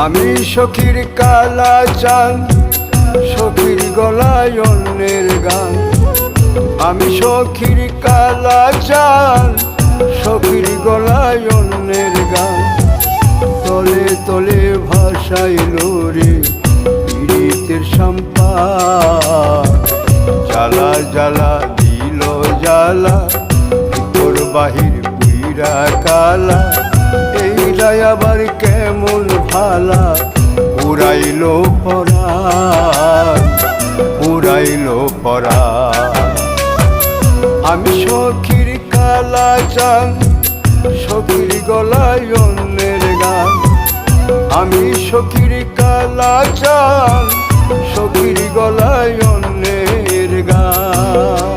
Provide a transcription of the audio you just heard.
আমি সখীর কালা চান, সখীর গলায় অন্যের গান। আমি সখীর কালা চান, সখীর গলায় অন্যের গান। তলে তলে ভাসাইল রে পীড়িতের সম্পাদ। জ্বালা জ্বালা দিল জ্বালা, ভিতর বাহির পুইরা কালা। এইটাই আবার কেমন ভালা, উড়াইল পরাণ, উড়াইল পরাণ। আমি সখীর কালা চান, সখীর গলায় অন্যের গান। আমি সখীর কালা চান, সখীর গলায় অন্যের গান।